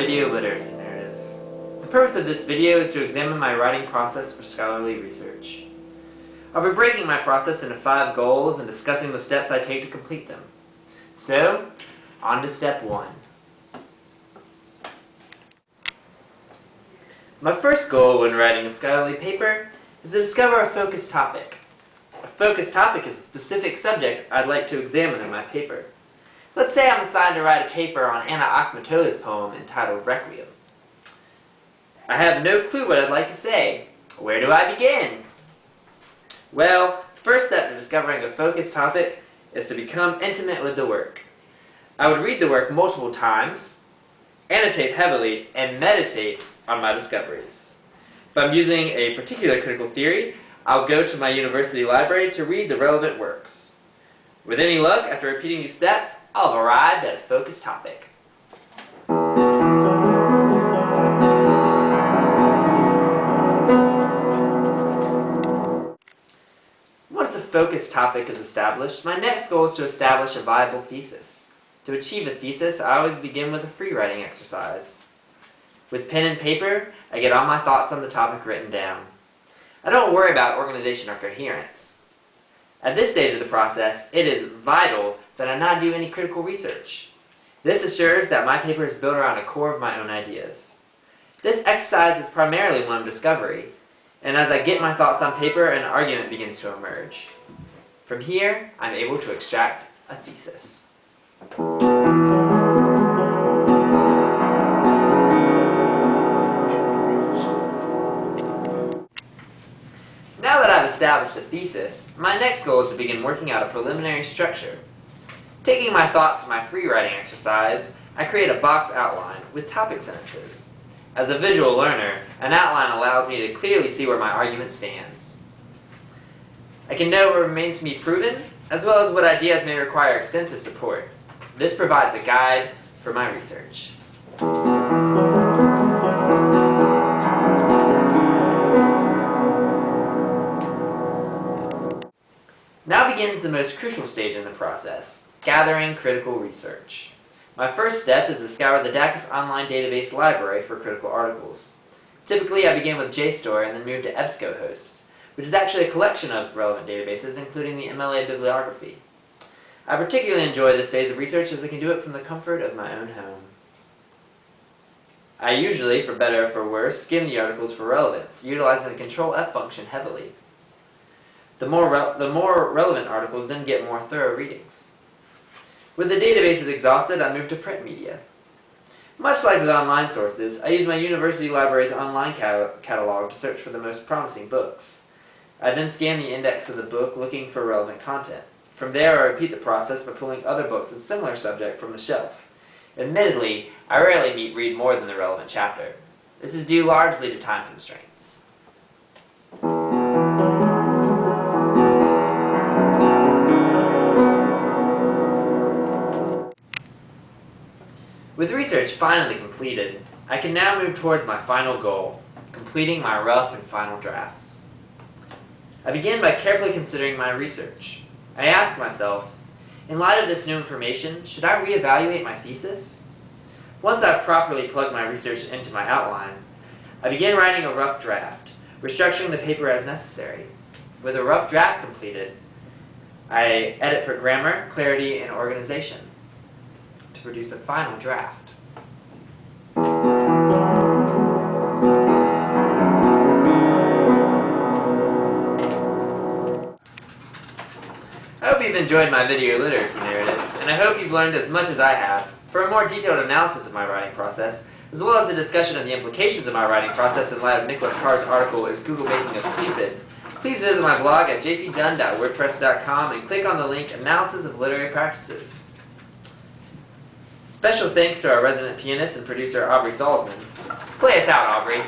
video literacy narrative. The purpose of this video is to examine my writing process for scholarly research. I'll be breaking my process into 5 goals and discussing the steps I take to complete them. So, on to step 1. My first goal when writing a scholarly paper is to discover a focused topic. A focused topic is a specific subject I'd like to examine in my paper. Let's say I'm assigned to write a paper on Anna Akhmatova's poem entitled Requiem. I have no clue what I'd like to say. Where do I begin? Well, the first step to discovering a focused topic is to become intimate with the work. I would read the work multiple times, annotate heavily, and meditate on my discoveries. If I'm using a particular critical theory, I'll go to my university library to read the relevant works. With any luck, after repeating these steps, I'll have arrived at a focused topic. Once a focused topic is established, my next goal is to establish a viable thesis. To achieve a thesis, I always begin with a free writing exercise. With pen and paper, I get all my thoughts on the topic written down. I don't worry about organization or coherence. At this stage of the process, it is vital that I not do any critical research. This assures that my paper is built around a core of my own ideas. This exercise is primarily one of discovery, and as I get my thoughts on paper, an argument begins to emerge. From here, I'm able to extract a thesis. Now that I've established a thesis, my next goal is to begin working out a preliminary structure. Taking my thoughts from my free writing exercise, I create a box outline with topic sentences. As a visual learner, an outline allows me to clearly see where my argument stands. I can know what remains to be proven, as well as what ideas may require extensive support. This provides a guide for my research. Now begins the most crucial stage in the process, gathering critical research. My first step is to scour the DACUS Online Database Library for critical articles. Typically, I begin with JSTOR and then move to EBSCOhost, which is actually a collection of relevant databases, including the MLA bibliography. I particularly enjoy this phase of research as I can do it from the comfort of my own home. I usually, for better or for worse, skim the articles for relevance, utilizing the Control-F function heavily. The more relevant articles then get more thorough readings. With the databases exhausted, I move to print media. Much like with online sources, I use my university library's online catalog to search for the most promising books. I then scan the index of the book looking for relevant content. From there, I repeat the process by pulling other books of similar subject from the shelf. Admittedly, I rarely read more than the relevant chapter. This is due largely to time constraints. With research finally completed, I can now move towards my final goal, completing my rough and final drafts. I begin by carefully considering my research. I ask myself, in light of this new information, should I reevaluate my thesis? Once I've properly plugged my research into my outline, I begin writing a rough draft, restructuring the paper as necessary. With a rough draft completed, I edit for grammar, clarity, and organization to produce a final draft. I hope you've enjoyed my video literacy narrative, and I hope you've learned as much as I have. For a more detailed analysis of my writing process, as well as a discussion of the implications of my writing process in light of Nicholas Carr's article, Is Google Making Us Stupid?, please visit my blog at jcdunn.wordpress.com and click on the link Analysis of Literary Practices. Special thanks to our resident pianist and producer, Aubrey Salzman. Play us out, Aubrey.